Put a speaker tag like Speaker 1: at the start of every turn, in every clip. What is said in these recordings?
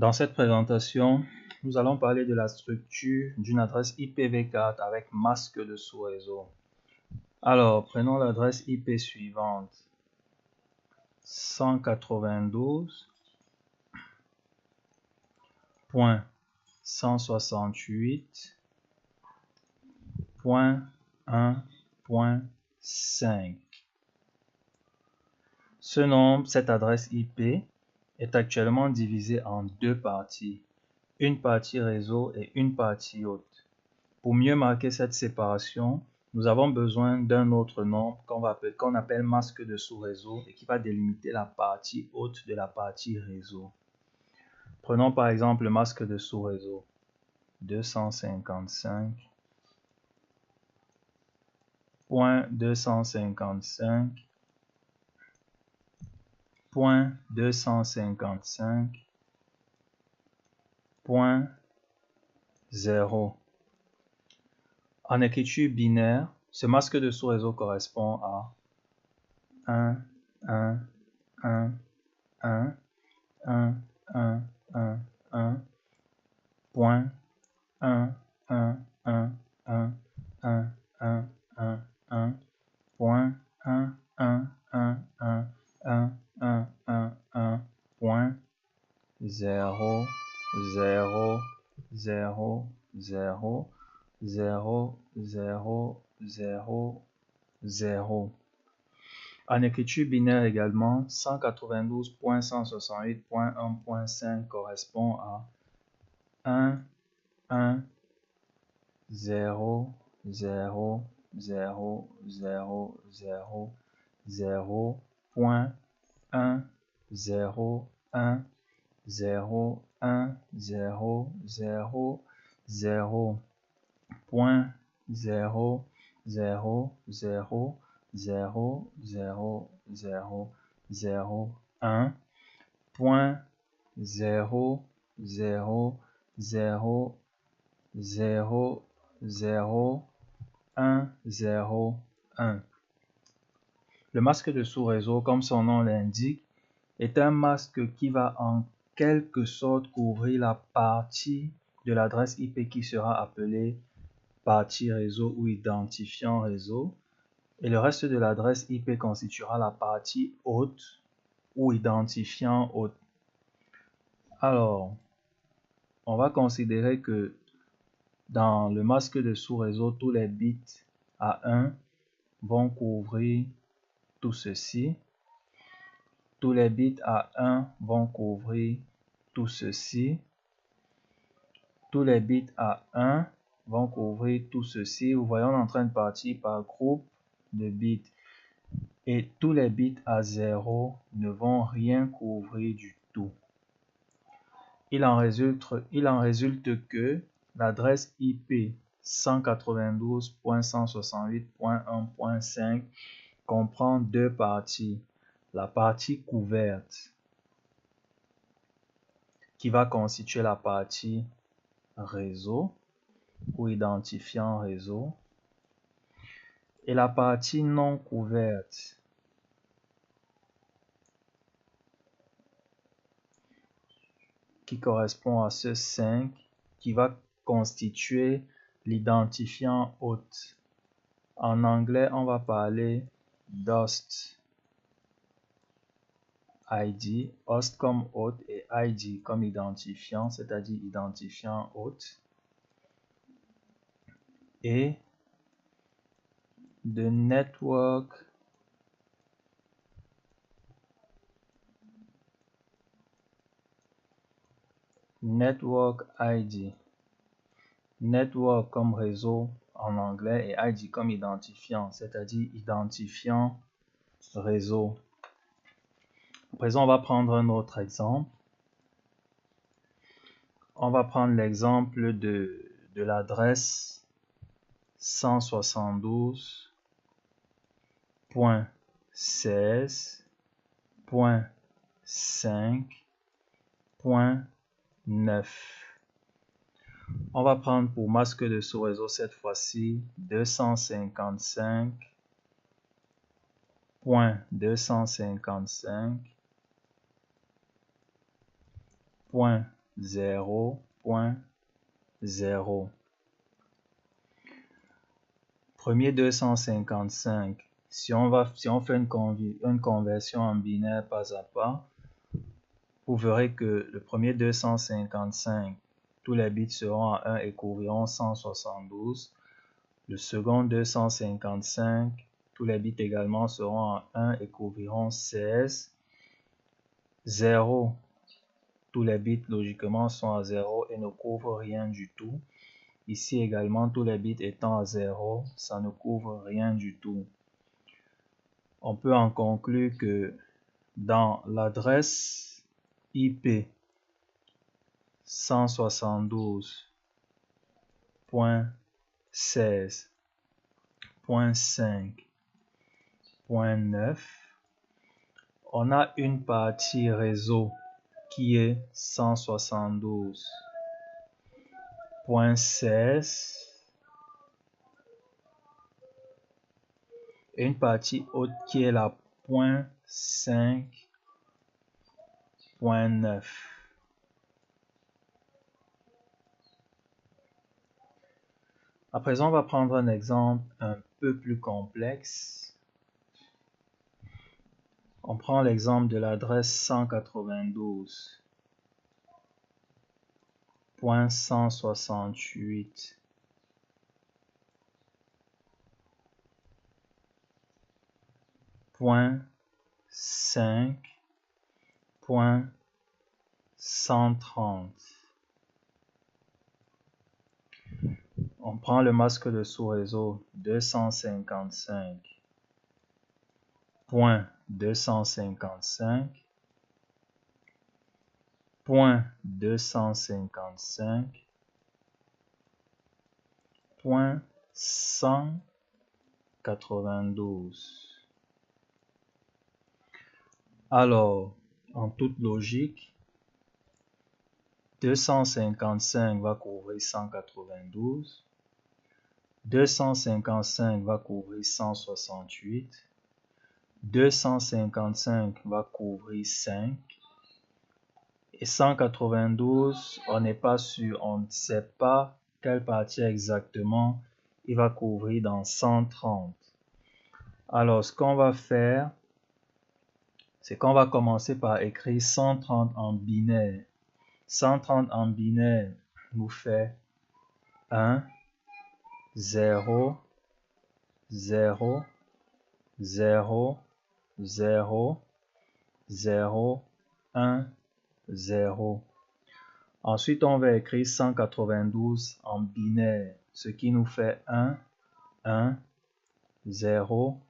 Speaker 1: Dans cette présentation, nous allons parler de la structure d'une adresse IPv4 avec masque de sous-réseau. Alors, prenons l'adresse IP suivante. 192.168.1.5. Cette adresse IP est actuellement divisée en deux parties, une partie réseau et une partie hôte. Pour mieux marquer cette séparation, nous avons besoin d'un autre nom qu'on appelle masque de sous-réseau et qui va délimiter la partie haute de la partie réseau. Prenons par exemple le masque de sous-réseau 255.255.0. En écriture binaire, ce masque de sous-réseau correspond à 1, 1, 1, 1, 1, 1, 1, 1, point 1, 1, 1, 1, 1, 1, 1, 1, point 1, 1, 1, 1, 1, 1, 1, 1, point 0, 0, 0, 0, 0, 0, 0, 0. En écriture binaire également, 192.168.1.5 correspond à 1, 1, 0, 0, 0, 0, 0, 0, point 1, 0, 1, 0, 1, 0, 0, 0, point 0, 0, 0, 0, 0, 0, 0, 1, point 0, 0, 0, 0, 0, 1, 0, 1. Le masque de sous-réseau, comme son nom l'indique, est un masque qui va en quelque sorte couvrir la partie de l'adresse IP qui sera appelée partie réseau ou identifiant réseau, et le reste de l'adresse IP constituera la partie hôte ou identifiant hôte. Alors, on va considérer que dans le masque de sous-réseau, tous les bits à 1 vont couvrir tout ceci. Tous les bits à 1 vont couvrir tout ceci. Tous les bits à 1 vont couvrir tout ceci. Vous voyez, on est en train de partir par groupe de bits. Et tous les bits à 0 ne vont rien couvrir du tout. Il en résulte que l'adresse IP 192.168.1.5 comprend deux parties. La partie couverte qui va constituer la partie réseau ou identifiant réseau et la partie non couverte qui correspond à ce 5 qui va constituer l'identifiant hôte. En anglais, on va parler d'host ID, host comme hôte et ID comme identifiant, c'est-à-dire identifiant hôte, et de network ID. Network comme réseau en anglais et ID comme identifiant, c'est-à-dire identifiant réseau. À présent, on va prendre un autre exemple. On va prendre l'exemple de l'adresse 172.16.5.9. On va prendre pour masque de sous-réseau cette fois-ci 255.255.0.0 0.0. Premier 255. Si on fait une conversion en binaire pas à pas, vous verrez que le premier 255, tous les bits seront à 1 et couvriront 172. Le second 255, tous les bits également seront à 1 et couvriront 16. 0, tous les bits logiquement sont à 0 et ne couvrent rien du tout. Ici également, tous les bits étant à 0, ça ne couvre rien du tout. On peut en conclure que dans l'adresse IP 172.16.5.9, on a une partie réseau qui est 172.16 et une partie haute qui est la .5.9. À présent, on va prendre un exemple un peu plus complexe. On prend l'exemple de l'adresse 168.5.130. On prend le masque de sous-réseau 255.255.192. Alors, en toute logique, 255 va couvrir 192, 255 va couvrir 168, 255 va couvrir 5, et 192, on n'est pas sûr, on ne sait pas quelle partie exactement il va couvrir dans 130. Alors, ce qu'on va faire, c'est qu'on va commencer par écrire 130 en binaire. 130 en binaire nous fait 1, 0, 0, 0, 0, 0, 1, 0. Ensuite, on va écrire 192 en binaire, ce qui nous fait 1, 1, 0,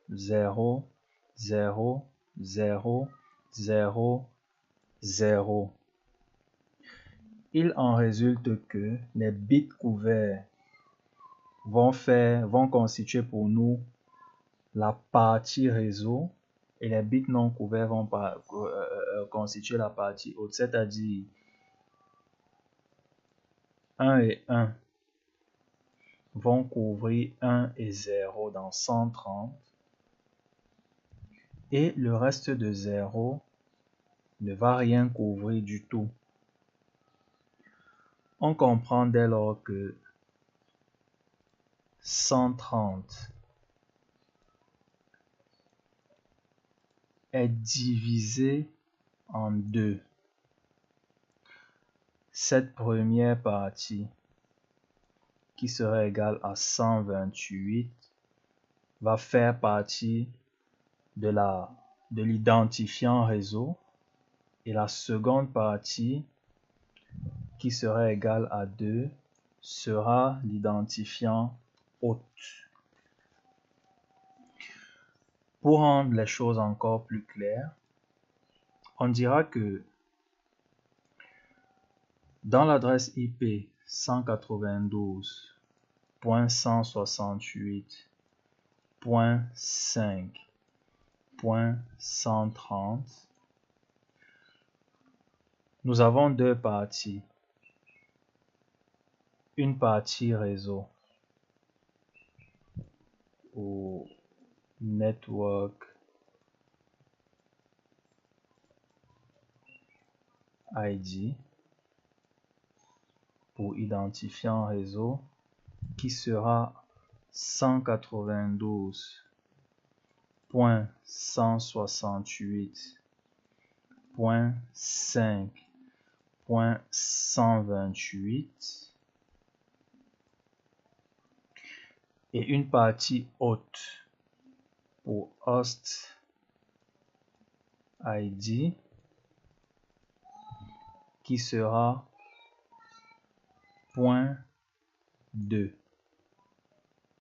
Speaker 1: 0, 0, 0, 0, 0. Il en résulte que les bits couverts vont constituer pour nous la partie réseau et les bits non couverts vont constituer la partie haute, c'est-à-dire 1 et 1 vont couvrir 1 et 0 dans 130 et le reste de 0 ne va rien couvrir du tout. On comprend dès lors que 130 est divisé en deux. Cette première partie qui serait égale à 128 va faire partie de l'identifiant réseau et la seconde partie qui serait égale à 2 sera l'identifiant hôte. Pour rendre les choses encore plus claires, on dira que dans l'adresse IP 192.168.5.130, nous avons deux parties. Une partie réseau ou network ID pour identifier un réseau qui sera 192.168.5.128 et une partie haute pour host ID qui sera .2.